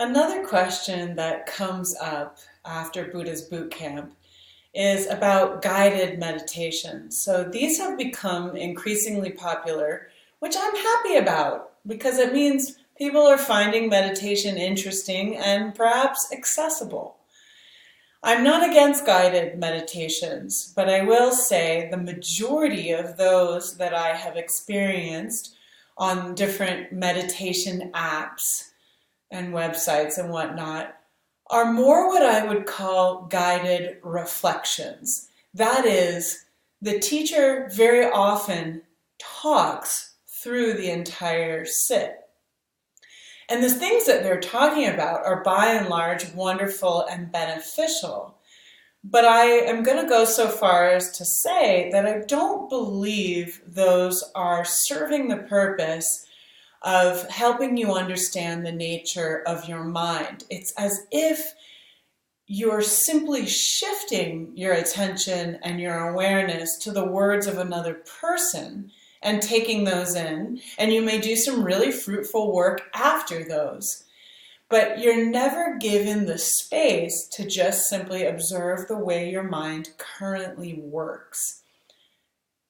Another question that comes up after Buddha's boot camp is about guided meditation. So these have become increasingly popular, which I'm happy about because it means people are finding meditation interesting and perhaps accessible. I'm not against guided meditations, but I will say the majority of those that I have experienced on different meditation apps and websites and whatnot are more what I would call guided reflections. That is, the teacher very often talks through the entire sit. And the things that they're talking about are by and large wonderful and beneficial. But I am going to go so far as to say that I don't believe those are serving the purpose of helping you understand the nature of your mind. It's as if you're simply shifting your attention and your awareness to the words of another person and taking those in, and you may do some really fruitful work after those. But you're never given the space to just simply observe the way your mind currently works.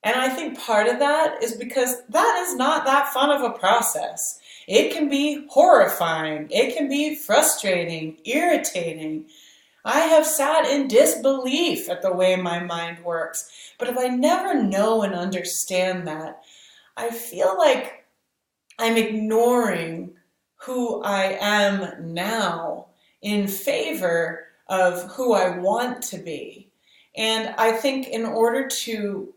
And I think part of that is because that is not that fun of a process. It can be horrifying. It can be frustrating, irritating. I have sat in disbelief at the way my mind works. But if I never know and understand that, I feel like I'm ignoring who I am now in favor of who I want to be. And I think in order to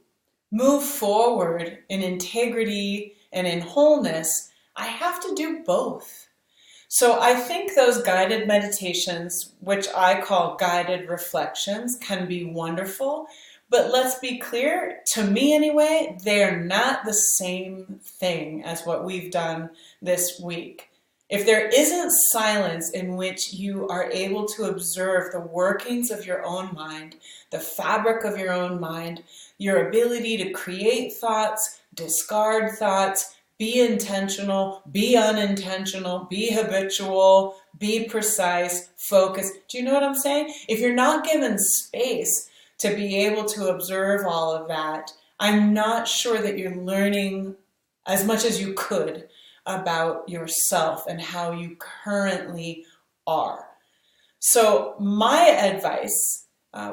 move forward in integrity and in wholeness, I have to do both. So I think those guided meditations, which I call guided reflections, can be wonderful. But let's be clear, to me anyway, they're not the same thing as what we've done this week. If there isn't silence in which you are able to observe the workings of your own mind, the fabric of your own mind, your ability to create thoughts, discard thoughts, be intentional, be unintentional, be habitual, be precise, focus. Do you know what I'm saying? If you're not given space to be able to observe all of that, I'm not sure that you're learning as much as you could about yourself and how you currently are. So my advice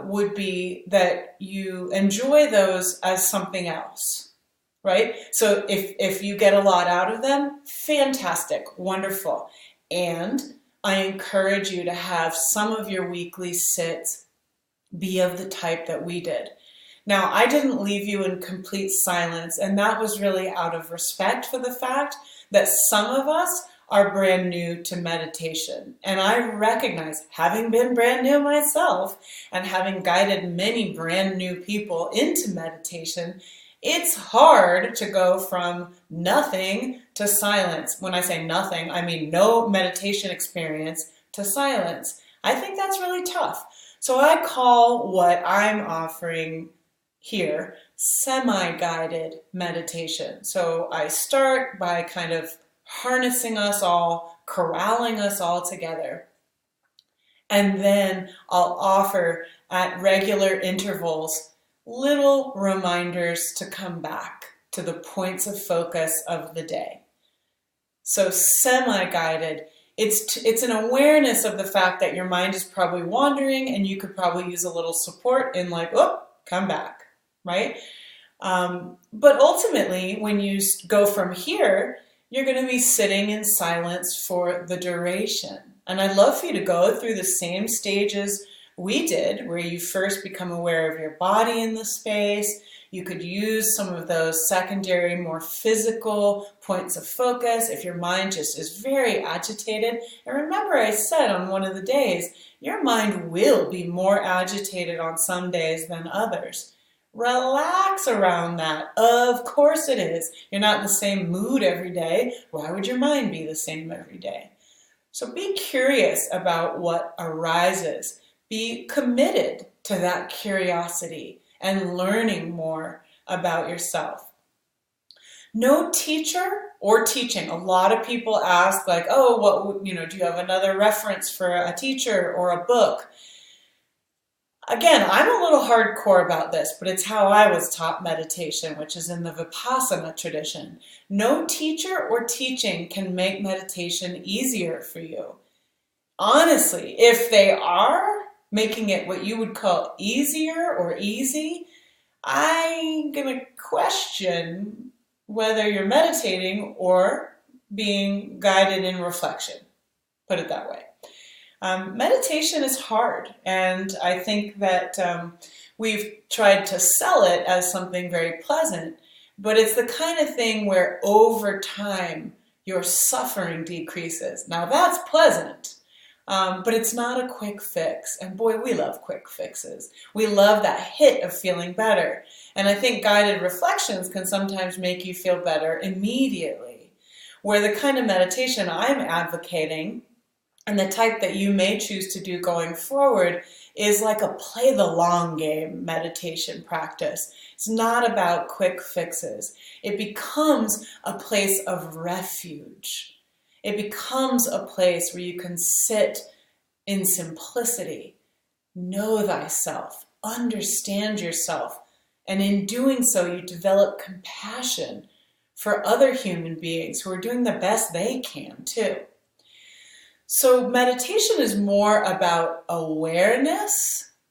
would be that you enjoy those as something else, right? So if you get a lot out of them, fantastic, wonderful. And I encourage you to have some of your weekly sits be of the type that we did. Now, I didn't leave you in complete silence, and that was really out of respect for the fact that some of us are brand new to meditation. And I recognize, having been brand new myself and having guided many brand new people into meditation, it's hard to go from nothing to silence. When I say nothing, I mean no meditation experience to silence. I think that's really tough. So I call what I'm offering here semi-guided meditation. So I start by kind of harnessing us all, corralling us all together. And then I'll offer at regular intervals little reminders to come back to the points of focus of the day. So semi-guided, it's an awareness of the fact that your mind is probably wandering and you could probably use a little support in like, oh, come back, right? But ultimately, when you go from here, you're going to be sitting in silence for the duration. And I'd love for you to go through the same stages we did, where you first become aware of your body in the space. You could use some of those secondary, more physical points of focus if your mind just is very agitated. And remember, I said on one of the days, your mind will be more agitated on some days than others. Relax around that. Of course it is. You're not in the same mood every day. Why would your mind be the same every day? So be curious about what arises. Be committed to that curiosity and learning more about yourself. No teacher or teaching. A lot of people ask like, oh, do you have another reference for a teacher or a book? Again, I'm a little hardcore about this, but it's how I was taught meditation, which is in the Vipassana tradition. No teacher or teaching can make meditation easier for you. Honestly, if they are making it what you would call easier or easy, I'm going to question whether you're meditating or being guided in reflection. Put it that way. Meditation is hard, and I think that we've tried to sell it as something very pleasant, but it's the kind of thing where over time your suffering decreases. Now that's pleasant, but it's not a quick fix, and boy, we love quick fixes. We love that hit of feeling better, and I think guided reflections can sometimes make you feel better immediately, where the kind of meditation I'm advocating and the type that you may choose to do going forward is like a play the long game meditation practice. It's not about quick fixes. It becomes a place of refuge. It becomes a place where you can sit in simplicity, know thyself, understand yourself, and in doing so you develop compassion for other human beings who are doing the best they can too. So meditation is more about awareness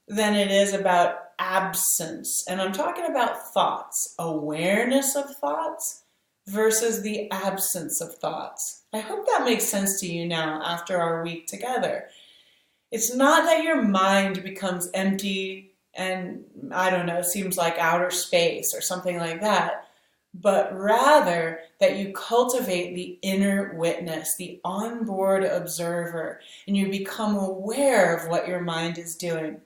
than it is about absence. And I'm talking about thoughts, awareness of thoughts versus the absence of thoughts. I hope that makes sense to you now after our week together. It's not that your mind becomes empty and, I don't know, seems like outer space or something like that, but rather that you cultivate the inner witness, the onboard observer, and you become aware of what your mind is doing.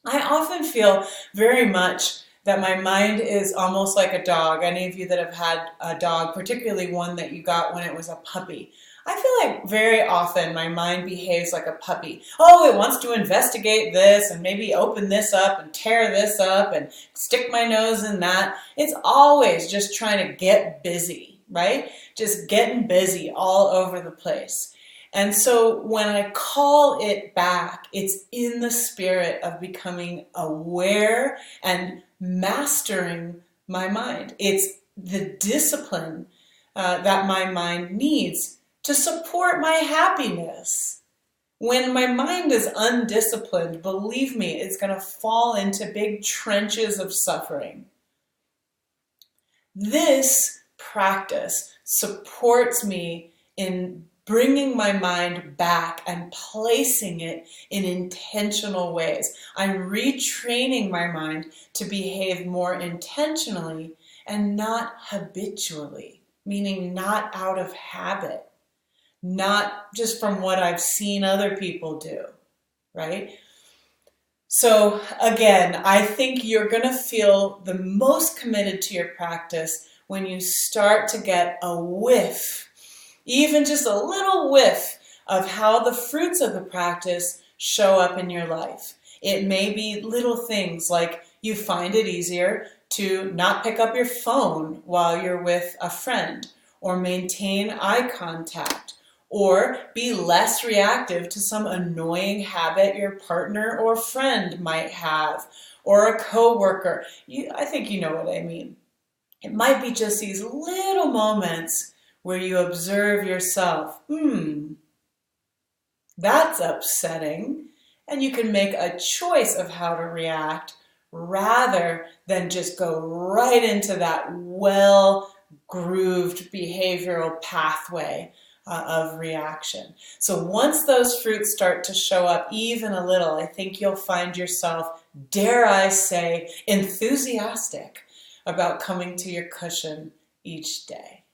I often feel very much that my mind is almost like a dog. Any of you that have had a dog, particularly one that you got when it was a puppy, I feel like very often my mind behaves like a puppy. Oh, it wants to investigate this and maybe open this up and tear this up and stick my nose in that. It's always just trying to get busy, right? Just getting busy all over the place. And so when I call it back, it's in the spirit of becoming aware and mastering my mind. It's the discipline that my mind needs to support my happiness. When my mind is undisciplined, believe me, it's going to fall into big trenches of suffering. This practice supports me in bringing my mind back and placing it in intentional ways. I'm retraining my mind to behave more intentionally and not habitually, meaning not out of habit. Not just from what I've seen other people do, right? So again, I think you're going to feel the most committed to your practice when you start to get a whiff, even just a little whiff of how the fruits of the practice show up in your life. It may be little things like you find it easier to not pick up your phone while you're with a friend, or maintain eye contact, or be less reactive to some annoying habit your partner or friend might have, or a coworker. I think you know what I mean. It might be just these little moments where you observe yourself. That's upsetting. And you can make a choice of how to react rather than just go right into that well-grooved behavioral pathway of reaction. So once those fruits start to show up even a little, I think you'll find yourself, dare I say, enthusiastic about coming to your cushion each day.